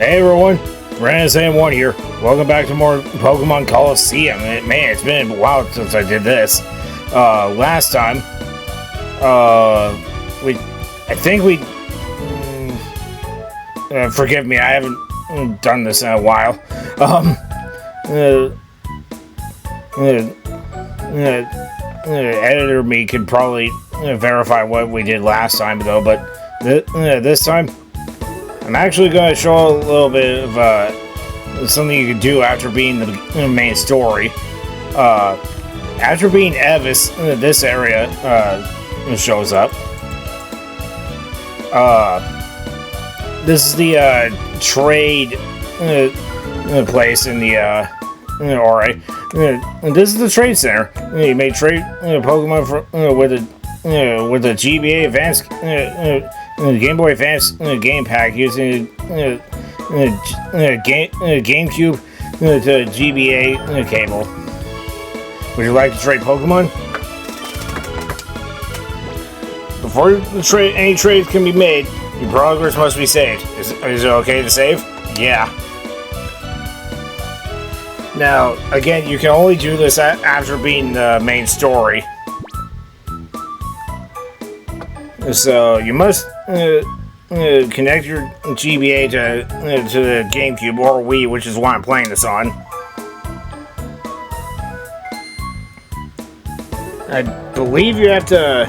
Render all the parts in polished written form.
Hey everyone, Brandon1 here. Welcome back to more Pokemon Colosseum. Man, it's been a while since I did this. Last time, forgive me, I haven't done this in a while. Editor me could probably verify what we did last time though, but this time, I'm actually going to show a little bit of something you can do after beating the main story. After beating Evis, this area shows up. This is the trade place in the alright. This is the trade center. You may trade Pokemon with the GBA Advanced Game Boy Advance game pack using GameCube to GBA cable. Would you like to trade Pokemon? Before any trades can be made, your progress must be saved. Is it okay to save? Yeah. Now, again, you can only do this after beating the main story. So you must connect your GBA to the GameCube or Wii, which is what I'm playing this on. I believe you have to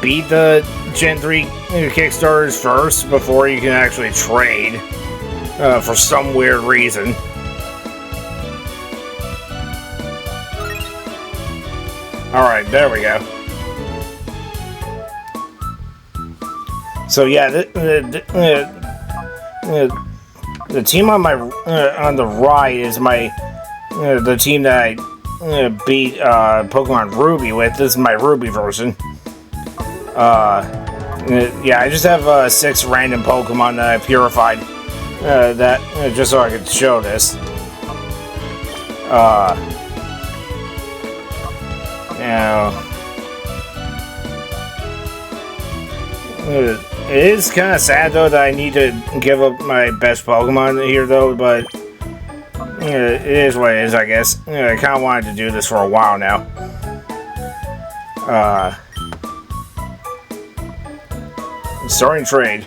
beat the Gen 3 Kickstarters first before you can actually trade for some weird reason. Alright, there we go. So yeah, the team on my on the right is the team that I beat Pokemon Ruby with. This is my Ruby version. Yeah, I just have 6 random Pokemon that I purified. Just so I could show this. It is kind of sad though that I need to give up my best Pokemon here though, but it is what it is, I guess. I kind of wanted to do this for a while now. Starting trade.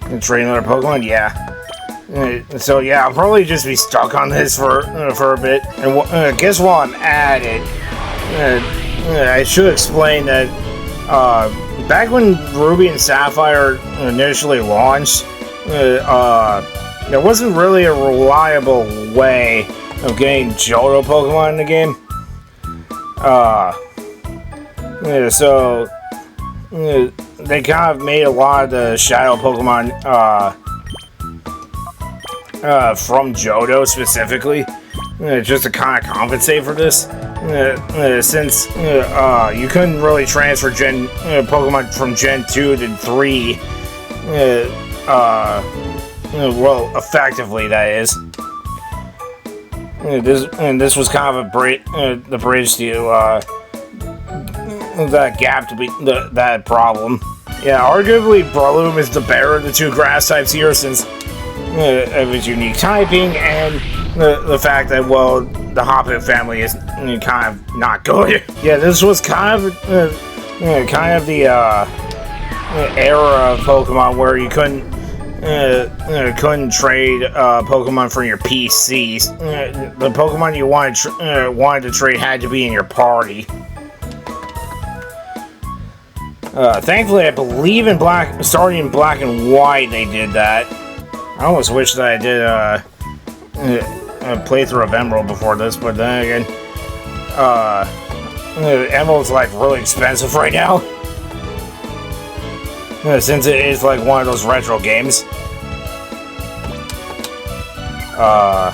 And trade another Pokemon, yeah. So yeah, I'll probably just be stuck on this for a bit. And guess while I'm at it, I should explain that back when Ruby and Sapphire initially launched, there wasn't really a reliable way of getting Johto Pokemon in the game. So they kind of made a lot of the Shadow Pokemon from Johto specifically, just to kind of compensate for this. Since you couldn't really transfer Pokemon from Gen 2 to 3, well, effectively that is. This was kind of the bridge to that gap to be that problem. Yeah, arguably Breloom is the better of the 2 grass types here since of its unique typing and the fact that, well, the Hoppip family is kind of not good. Yeah, this was kind of the era of Pokemon where you couldn't trade Pokemon from your PCs. The Pokemon you wanted to trade had to be in your party. Thankfully, I believe in starting in Black and White, they did that. I almost wish that I did a playthrough of Emerald before this, but then again, Emerald's like really expensive right now, since it is like one of those retro games. Nah.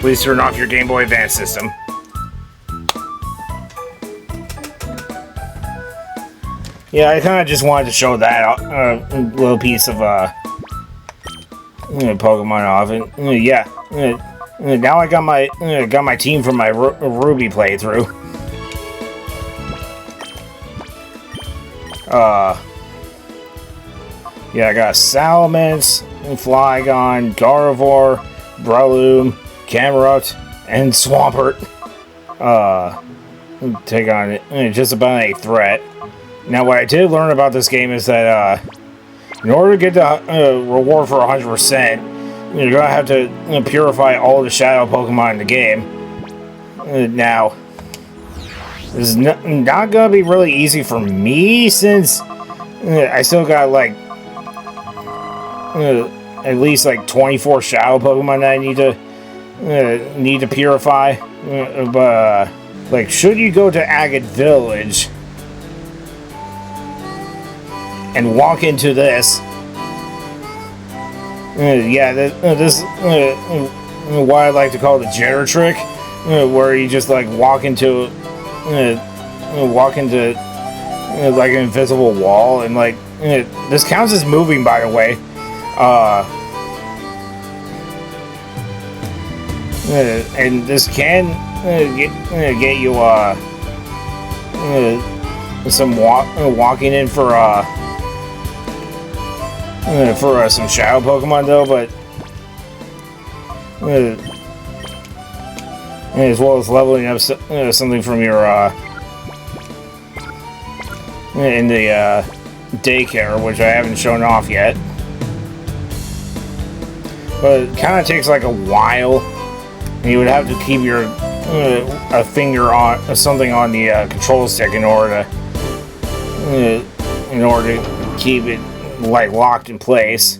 Please turn off your Game Boy Advance system. Yeah, I kind of just wanted to show that little piece of Pokemon off, and yeah, now I got my team from my Ruby playthrough. Yeah, I got Salamence, Flygon, Gardevoir, Breloom, Camerupt, and Swampert. Take on just about a threat. Now, what I did learn about this game is that in order to get the reward for 100%, you're gonna have to purify all the Shadow Pokemon in the game. Now, this is not gonna be really easy for me since I still got like at least like 24 Shadow Pokemon that I need to purify. But like, should you go to Agate Village and walk into this? Yeah, this what I like to call the jitter trick, where you just like walk into like an invisible wall, and like this counts as moving, by the way. And this can get you some walking in for some Shadow Pokemon though, but as well as leveling up something from your in the daycare, which I haven't shown off yet. But it kind of takes like a while, and you would have to keep your a finger on something on the control stick in order to keep it like locked in place.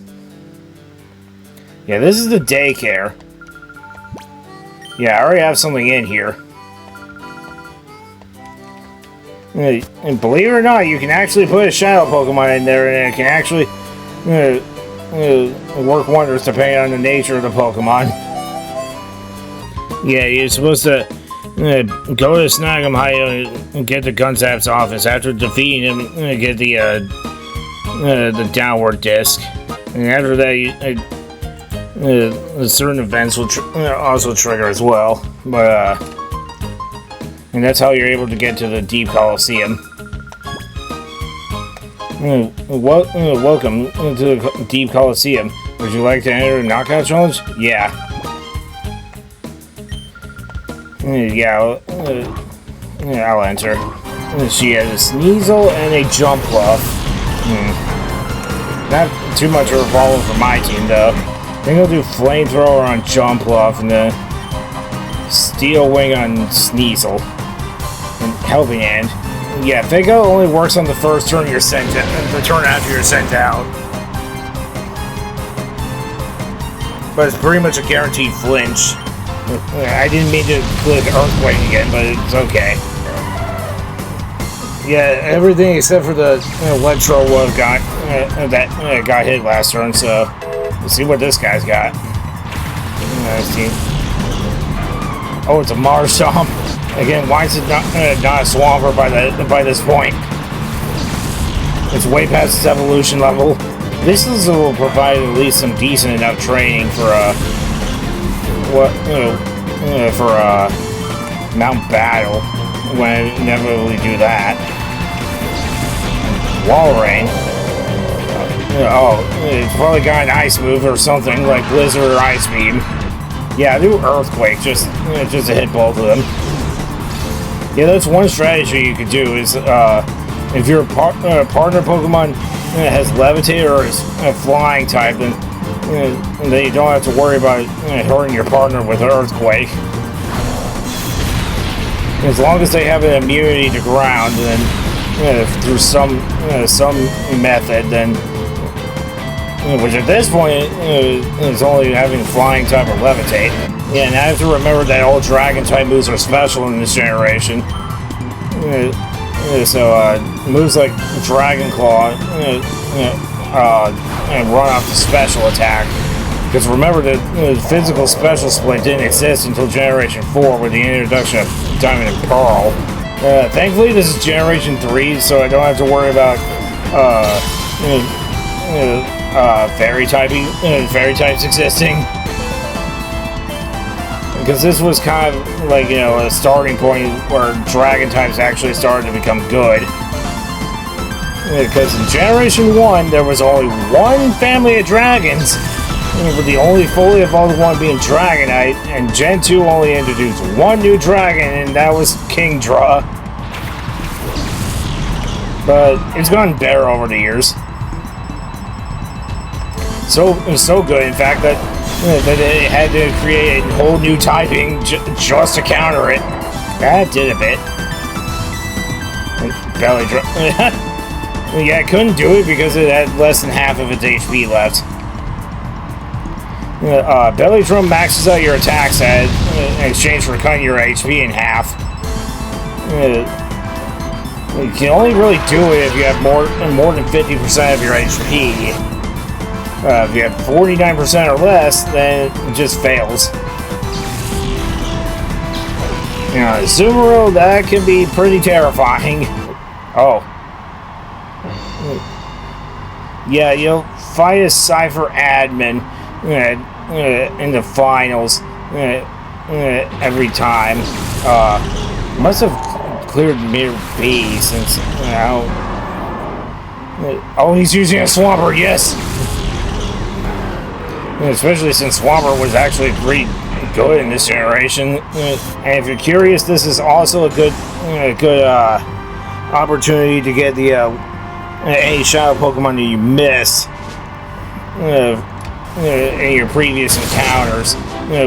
Yeah, this is the daycare. Yeah, I already have something in here. And believe it or not, you can actually put a Shadow Pokemon in there, and it can actually work wonders depending on the nature of the Pokemon. Yeah, you're supposed to go to Snag'em High and get the Gunzap's office. After defeating him, get the downward disc, and after that, certain events will also trigger as well. But and that's how you're able to get to the Deep Colosseum. Welcome to the Deep Colosseum. Would you like to enter a knockout challenge? Yeah. Yeah, I'll enter. She has a Sneasel and a Jumpluff. Not too much of a problem for my team, though. I think I'll do Flamethrower on Jumpluff and then Steel Wing on Sneasel. And Helping Hand. Yeah, Fako only works on the first turn you're sent out, the turn after you're sent out. But it's pretty much a guaranteed flinch. I didn't mean to click Earthquake again, but it's okay. Yeah, everything except for the Electro got hit last turn, so let's see what this guy's got. Oh, it's a Marshtomp. Again, why is it not a Swampert by this point? It's way past its evolution level. This will provide at least some decent enough training for Mount Battle when I inevitably do that. Walrein. It's probably got an ice move or something like Blizzard or Ice Beam. Yeah, do Earthquake just to hit both of them. Yeah, that's one strategy you could do is if your partner Pokemon has Levitate or is a flying type, then you don't have to worry about hurting your partner with an Earthquake. As long as they have an immunity to ground, then through some method, then which at this point is only having flying type or Levitate. Yeah, and I have to remember that all Dragon type moves are special in this generation. So moves like Dragon Claw and run off the special attack Because remember that the physical special split didn't exist until Generation 4 with the introduction of Diamond and Pearl. Thankfully, this is Generation 3, so I don't have to worry about fairy types existing. Because this was kind of like, you know, a starting point where dragon types actually started to become good. Because in Generation 1, there was only one family of dragons, with the only fully evolved one being Dragonite, and Gen 2 only introduced one new dragon, and that was Kingdra. But it's gotten better over the years. So good, in fact, that they had to create a whole new typing just to counter it. That did a bit. Belly drum. Yeah, it couldn't do it because it had less than half of its HP left. Belly drum maxes out your attacks in exchange for cutting your HP in half. You can only really do it if you have more than 50% of your HP. If you have 49% or less, then it just fails. You know, Sumeru, that can be pretty terrifying. Oh. Yeah, you'll fight a Cypher admin in the finals every time. Must have cleared Mirror B since, you know... Oh, he's using a Swampert, yes! Especially since Swampert was actually pretty good in this generation. And if you're curious, this is also a good opportunity to get the any shadow Pokemon that you miss in your previous encounters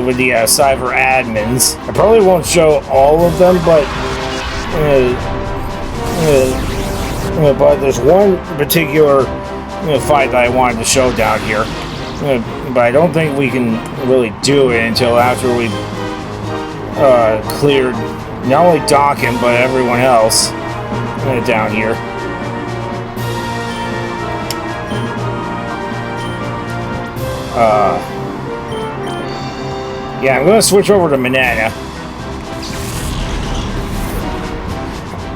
with the Cypher admins. I probably won't show all of them, but there's one particular fight that I wanted to show down here. But I don't think we can really do it until after we've cleared not only Dawkins, but everyone else down here. Yeah, I'm going to switch over to Manana.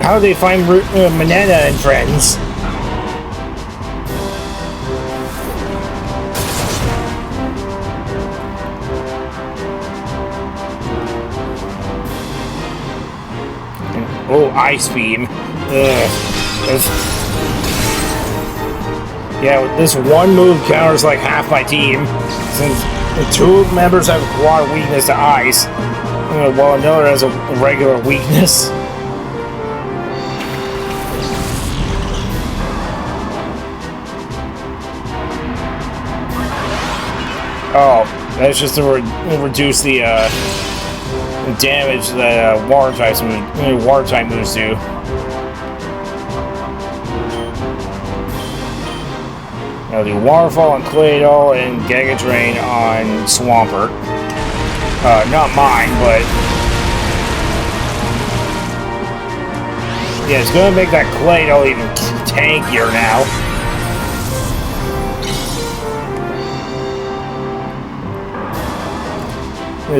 How do they find Manana and friends? Oh, Ice Beam. Yeah, this one move counters like half my team, since the two members have a quad weakness to ice, while another has a regular weakness. Oh, that's just to reduce the damage that water type moves do. I'll do Waterfall on Claydol and Giga Drain on Swampert. Not mine, but yeah, it's gonna make that Claydol even tankier now.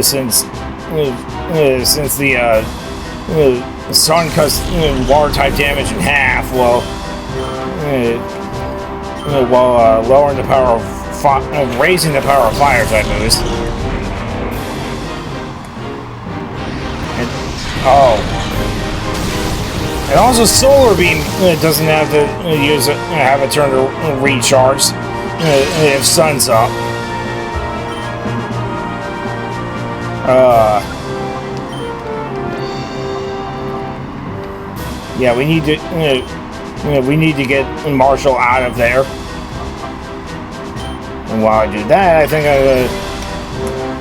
Since the sun cuts water type damage in half, while lowering the power of raising the power of fire type moves. And also Solar Beam doesn't have to have a turn to recharge if sun's up. Yeah, we need to get Marshall out of there. And while I do that, I think I'm gonna...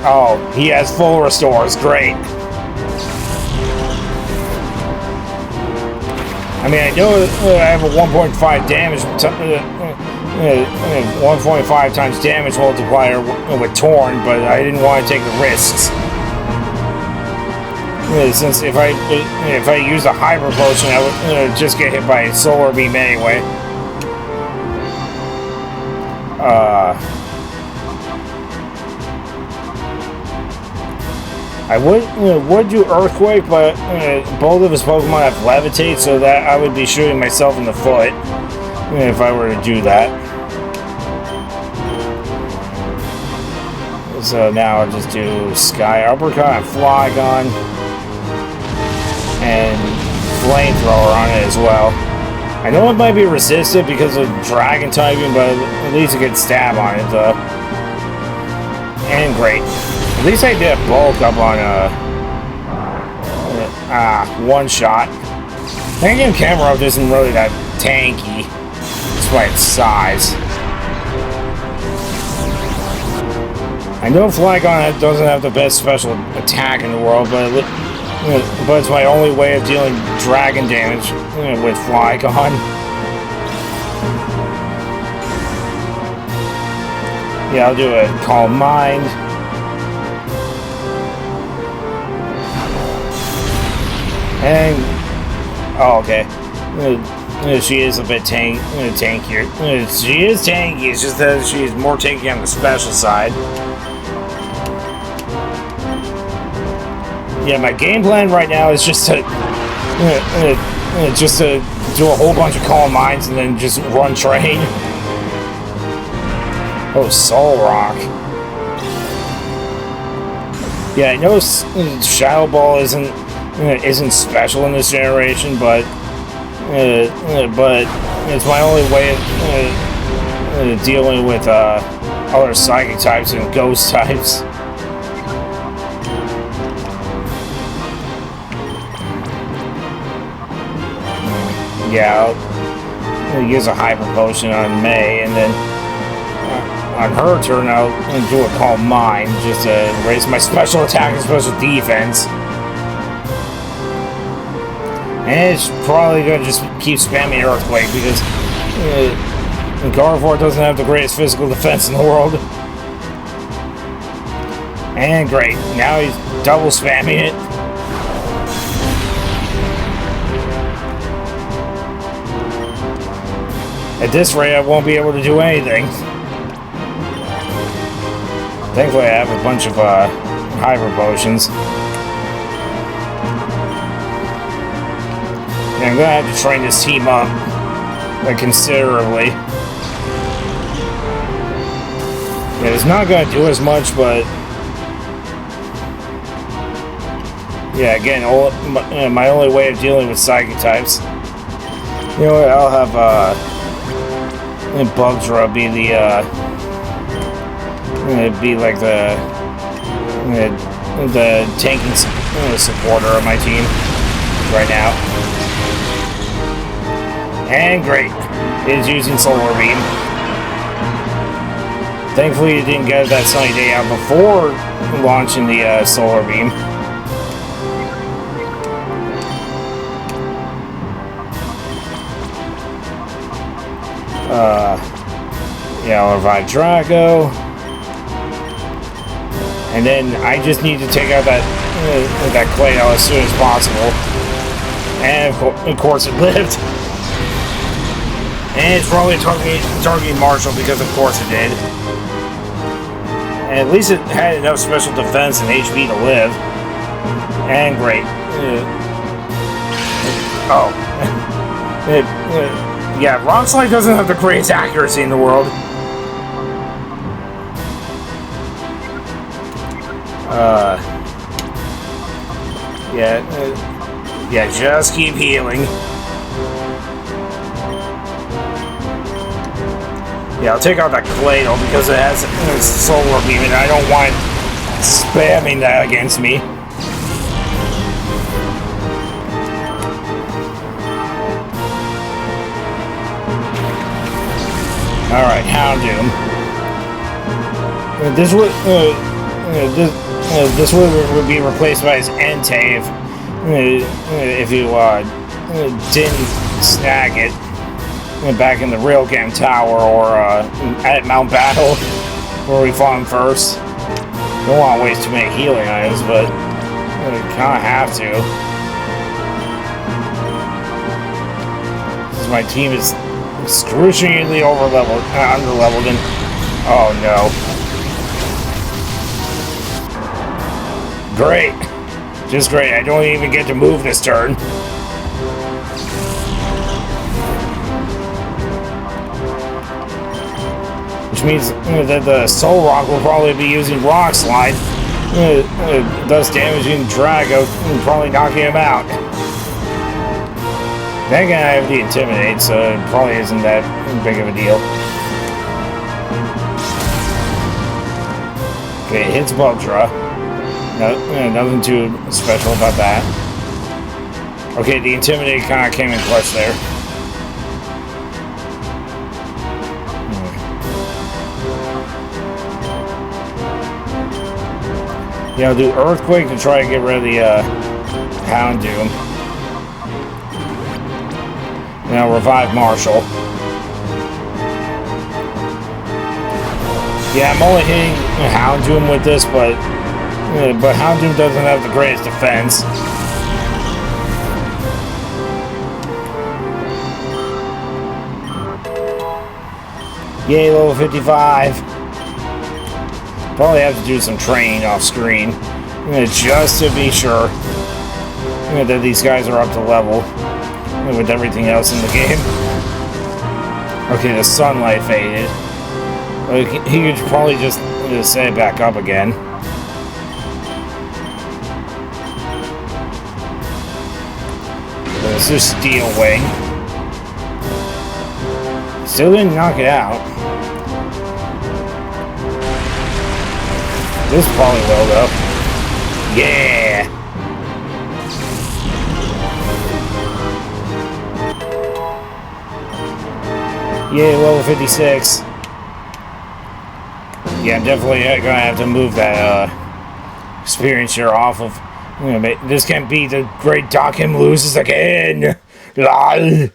Oh, he has full restores. Great. I mean, I know I have a 1.5 damage, 1.5 times damage multiplier with Torn, but I didn't want to take the risks. Since if I use a Hyper Potion, I would just get hit by a Solar Beam anyway. I would do Earthquake, but both of his Pokemon have Levitate, so that I would be shooting myself in the foot if I were to do that. So now I'll just do Sky Uppercut and Flygon and Flamethrower on it as well. I know it might be resistant because of Dragon typing, but at least a good stab on it though. And great. At least I did bulk up on one shot. Thinking Camerupt isn't really that tanky, despite its size. I know Flygon doesn't have the best special attack in the world, but it's my only way of dealing dragon damage with Flygon. Yeah, I'll do a Calm Mind. And oh, okay. She is a bit tankier. She is tanky. It's just that she's more tanky on the special side. Yeah, my game plan right now is just to do a whole bunch of Calm Minds and then just run train. Oh, Soul Rock. Yeah, I know Shadow Ball isn't special in this generation, but it's my only way of dealing with other Psychic types and Ghost types. Yeah, I'll use a Hyper Potion on May, and then on her turn I'll do a Calm Mind just to raise my special attack and special defense. And it's probably going to just keep spamming Earthquake because Gardevoir doesn't have the greatest physical defense in the world. And great, now he's double spamming it. At this rate, I won't be able to do anything. Thankfully, I have a bunch of Hyper Potions. And I'm gonna have to train this team up considerably. Yeah, it's not gonna do as much, but yeah, again, my only way of dealing with Psychic types. You know what? I'll have Bugdra be like the tanking supporter of my team right now. And great, it's using Solar Beam. Thankfully, it didn't get that Sunny Day out before launching the Solar Beam. Yeah, I'll revive Draco. And then I just need to take out that Claydol as soon as possible. And of course it lived. And it's probably targeting Marshall because of course it did. And at least it had enough special defense and HP to live. And great. Yeah, Rock Slide doesn't have the greatest accuracy in the world. Yeah, just keep healing. Yeah, I'll take out that Claydol because it has Solar Beam and I don't want spamming that against me. Alright, Houndoom. This would be replaced by his Entei if you didn't snag it back in the Real Game Tower or at Mount Battle where we fought him first. Don't want to waste too many healing items, but kind of have to. Since my team is excruciatingly underleveled, and oh no. Great. Just great. I don't even get to move this turn. Which means that the Soul Rock will probably be using Rock Slide, thus damaging Drago and probably knocking him out. Then again, I have the Intimidate, so it probably isn't that big of a deal. Okay, it hits Bultra. No, nothing too special about that. Okay, the Intimidate kind of came in clutch there. Yeah, I'll do Earthquake to try to get rid of the Houndoom. And I'll revive Marshall. Yeah, I'm only hitting Houndoom with this, but Houndoom doesn't have the greatest defense. Yay, level 55. Probably have to do some training off screen, just to be sure that these guys are up to level with everything else in the game. Okay, the sunlight faded. He could probably just set it back up again. This is Steel Wing. Still didn't knock it out. This probably will, though. Yeah! Yay, level 56. Yeah, I'm definitely gonna have to move that experience share off of. This can't be the great Dokken loses again! LOL!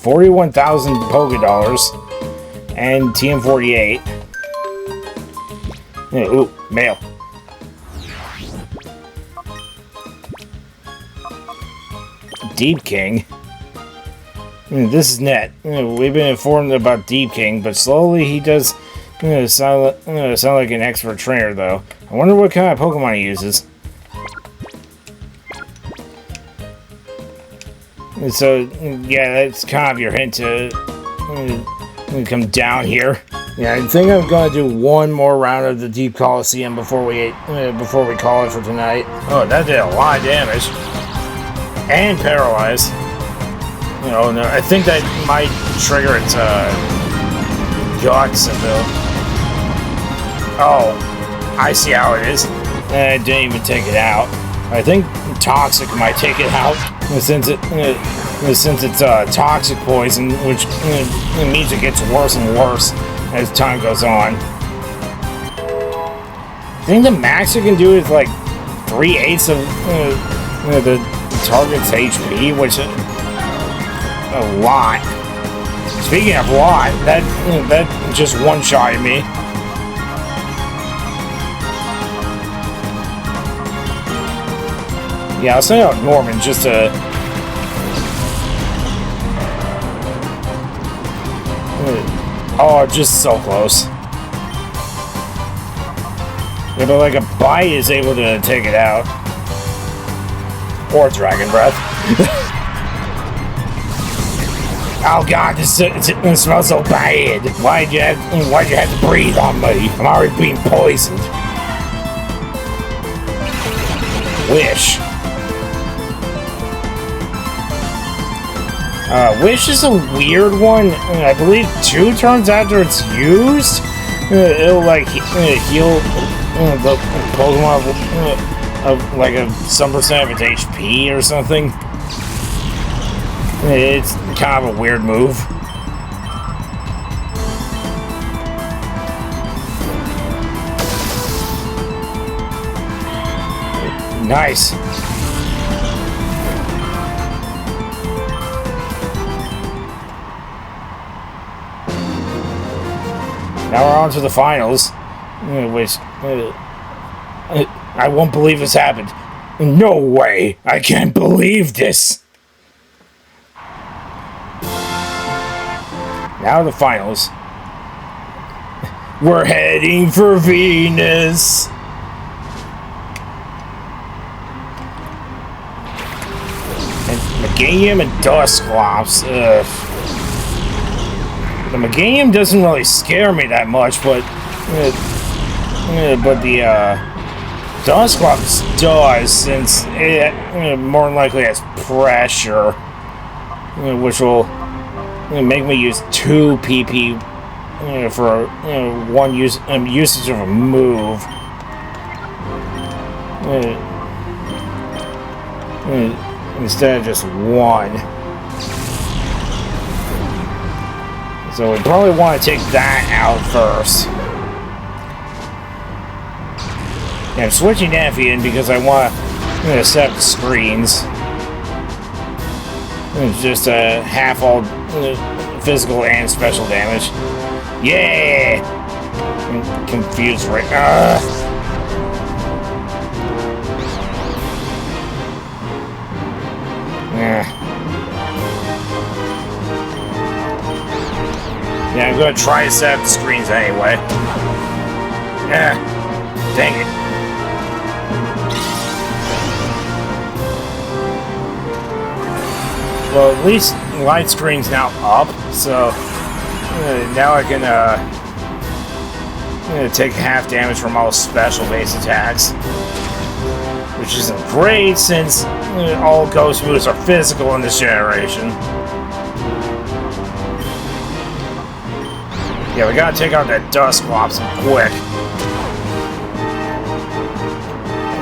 $41,000 Poké Dollars and TM48. Ooh, mail. Deep King. This is net. We've been informed about Deep King, but slowly he does sound like an expert trainer, though. I wonder what kind of Pokemon he uses. So, yeah, that's kind of your hint to come down here. Yeah, I think I'm gonna do one more round of the Deep Colosseum before we call it for tonight. Oh, that did a lot of damage and paralyze. No, I think that might trigger its guts ability. Oh, I see how it is. I didn't even take it out. I think Toxic might take it out since it's toxic poison, which it means it gets worse and worse as time goes on. I think the max you can do is like 3/8 of the target's HP, which is a lot. Speaking of lot, that just one-shotted me. Yeah, I'll send out Norman just to... Oh, just so close. Yeah, but like a bite is able to take it out. Or Dragon Breath. Oh god, this smells so bad. Why'd you have to breathe on me? I'm already being poisoned. Wish. Wish is a weird one. I believe 2 turns after it's used, it'll like heal the Pokemon of like some percent of its HP or something. It's kind of a weird move. Nice. Now we're on to the finals, which I won't believe this happened. No way! I can't believe this! Now the finals. We're heading for Venus. And Meganium and Dusclops. The Meganium doesn't really scare me that much, but the Dusclops does, since it more than likely has pressure, which will make me use 2 PP for one usage of a move. Instead of just 1. So we probably want to take that out first. And I'm switching Amphion because I want to set up the screens. It's just half all physical and special damage. Yeah! I'm confused right now. Yeah, I'm gonna try to set up the screens anyway. Yeah. Dang it. Well, at least light screen's now up, so now I can take half damage from all special base attacks, which isn't great since all ghost moves are physical in this generation. Yeah, we gotta take out that Dusclops quick.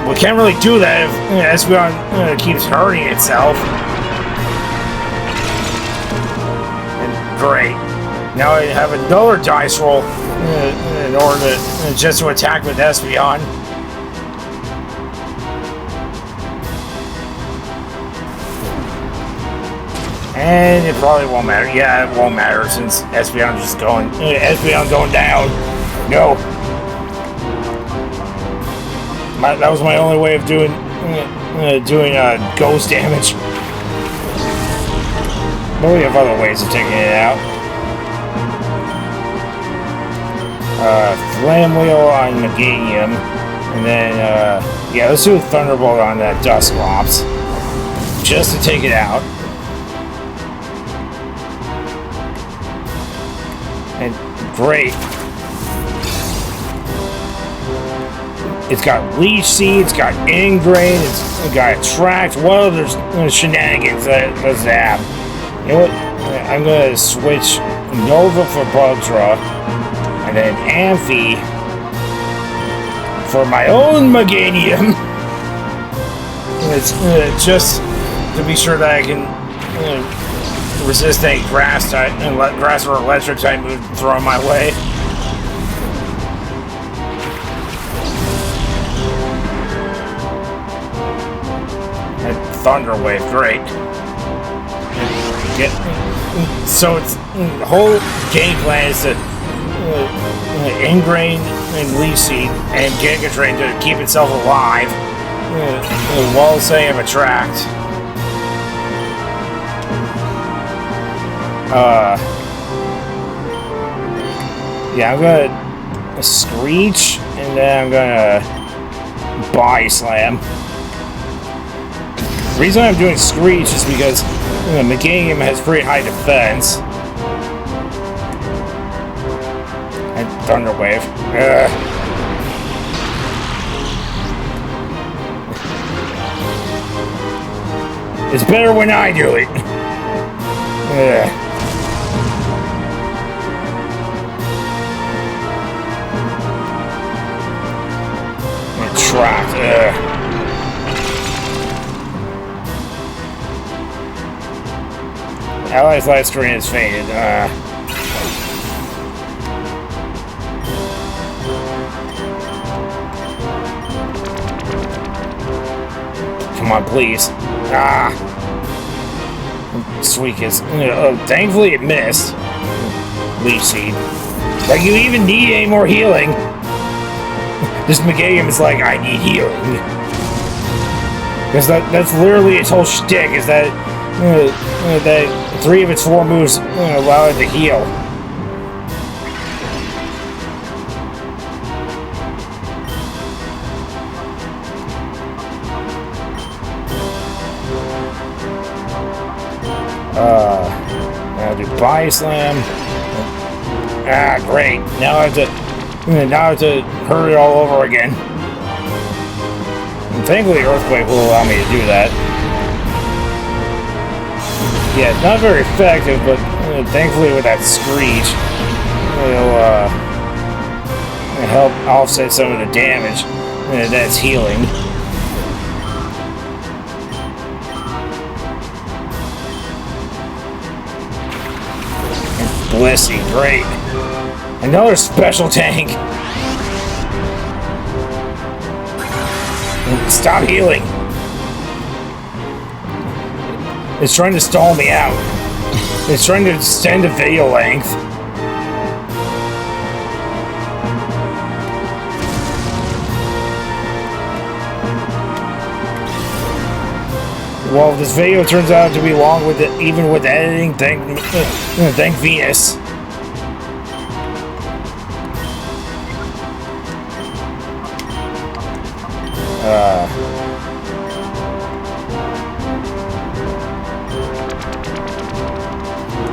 We can't really do that if Espeon keeps hurting itself. Great. Now I have another dice roll in order to just to attack with Espeon. And it probably won't matter. Yeah, it won't matter since Espeon's just going. Espeon going down. No. That was my only way of doing ghost damage. But we have other ways of taking it out. Flame Wheel on Meganium. And then, yeah, let's do a Thunderbolt on that Dusclops. Just to take it out. And great. It's got Leech Seed, it's got Ingrain, it's got Attract. What other shenanigans does it have? You know what? I'm gonna switch Nova for Bugdra, and then Amphi for my own Meganium. It's just to be sure that I can resist any grass type and let grass or electric type move thrown my way. And Thunder Wave, great. So it's the whole game plan is to Ingrain and Leech Seed and Giga Drain to keep itself alive while setting up Attract. Yeah, I'm gonna Screech and then I'm gonna Body Slam. The reason I'm doing Screech is because Meganium has pretty high defense. And Thunder Wave. It's better when I do it. Attract. Allies life screen is faded. Come on, please. Suicune. Thankfully it missed. Leech Seed. Like you even need any more healing. This Meganium is like, I need healing. Because that's literally its whole shtick, is that that 3 of its 4 moves allow it to heal. I'll do body slam. Ah, great. Now I have to hurry all over again. And thankfully, Earthquake will allow me to do that. Yeah, it's not very effective, but thankfully with that screech, it'll help offset some of the damage that's healing. And Blissey, great. Another special tank. Stop healing. It's trying to stall me out. It's trying to extend the video length. Well, this video turns out to be long with it, even with editing. Thank Venus.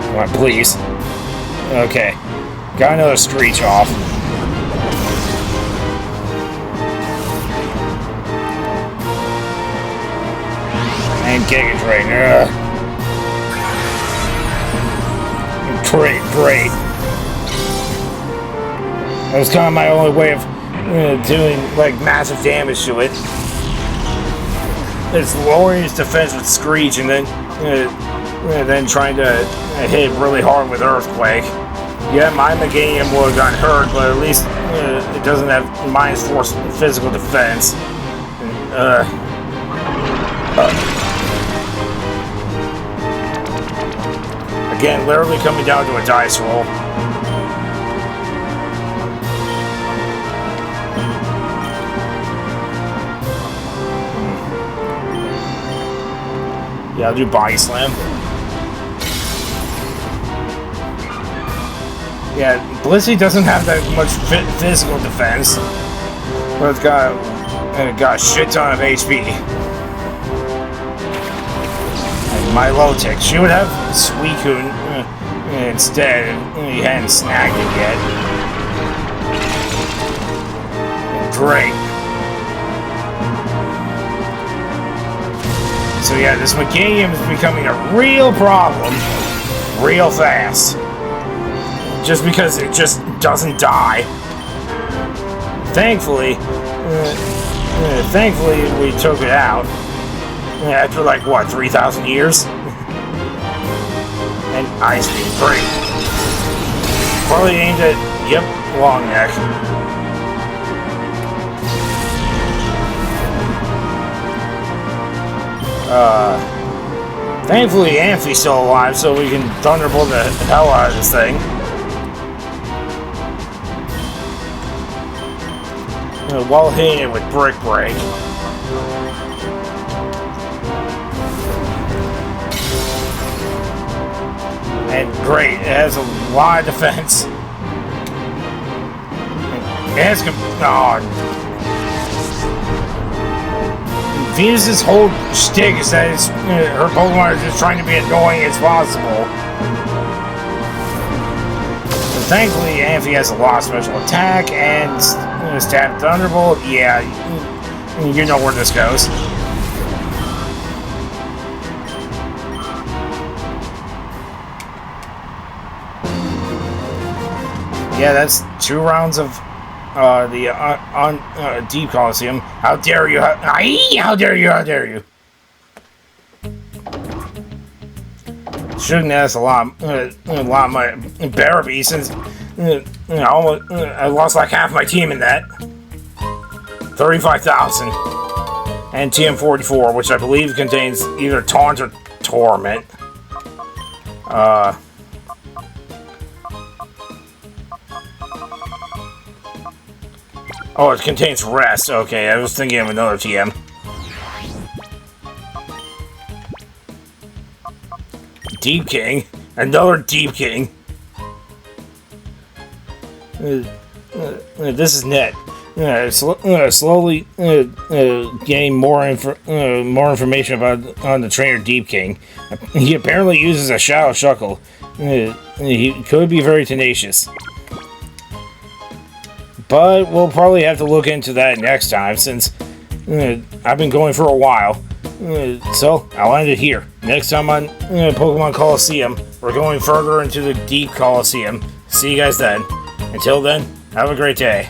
Come on, please. Okay. Got another screech off. And Giga Drain. Great. That was kind of my only way of doing like massive damage to it. It's lowering its defense with Screech and then trying to hit really hard with Earthquake. Yeah, my Meganium would have gotten hurt, but at least it doesn't have -4 physical defense. Again, literally coming down to a dice roll. Yeah, I'll do body slam. Yeah, Blissey doesn't have that much physical defense, but it's got a shit ton of HP. And my low tech, she would have Suicune instead. He hadn't snagged it yet. Great. So yeah, this Meganium is becoming a real problem real fast. Just because it just doesn't die. Thankfully, we took it out. After like, what, 3,000 years? And Ice Beam, great. Probably aimed at, yep, Long Neck. Thankfully Amphi's still alive, so we can Thunderbolt the hell out of this thing. While hitting it with Brick Break. And great, it has a lot of defense. It has Venus's whole shtick is that her Pokemon are just trying to be annoying as possible. But thankfully, Amphi has a lot of special attack and Stab Thunderbolt. Yeah, you know where this goes. Yeah, that's 2 rounds of the Deep Colosseum. How dare you! How dare you! Shouldn't ask a lot of my Barabee since almost I lost like half my team in that. 35,000 and TM44, which I believe contains either Taunt or Torment. Oh, it contains Rest. Okay, I was thinking of another TM. Deep King. Another Deep King. This is net. slowly gain more information about on the trainer Deep King. He apparently uses a shadow shuckle. He could be very tenacious. But we'll probably have to look into that next time, since I've been going for a while. So, I'll end it here. Next time on Pokemon Colosseum, we're going further into the deep Colosseum. See you guys then. Until then, have a great day.